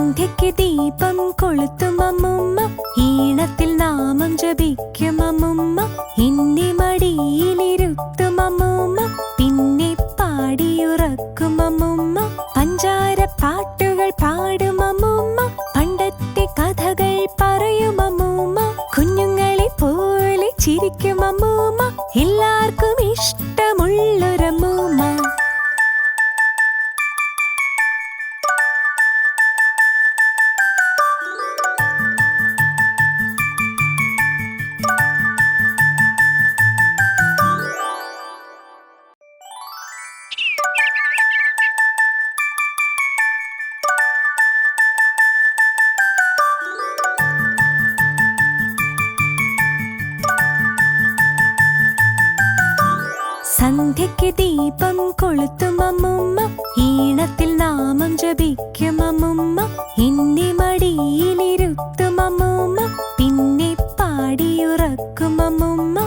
സന്ധ്യയ്ക്ക് ദീപം കൊളുത്തും അമ്മുമ്മ, ഈണത്തിൽ നാമം ജപിക്കും അമ്മുമ്മ. എന്നെ മടിയിലിരുത്തും അമ്മുമ്മ, പിന്നെ പാടിയുറക്കും അമ്മുമ്മ. പഞ്ചാര പാട്ടുകൾ പാടും അമ്മുമ്മ, പണ്ടത്തെ കഥകൾ പറയും അമ്മുമ്മ. കുഞ്ഞുങ്ങളെ പോലെ ചിരിക്കും അമ്മുമ്മ, എല്ലാവർക്കും ഇഷ്ടമുള്ളൊരമ്മൂമ്മ. സന്ധ്യയ്ക്ക് ദീപം കൊളുത്തും അമ്മുമ്മ, ഈണത്തിൽ നാമം ജപിക്കും അമ്മുമ്മ. എന്നെ മടിയിലിരുത്തും അമ്മുമ്മ, പിന്നെ പാടിയുറക്കും അമ്മുമ്മ.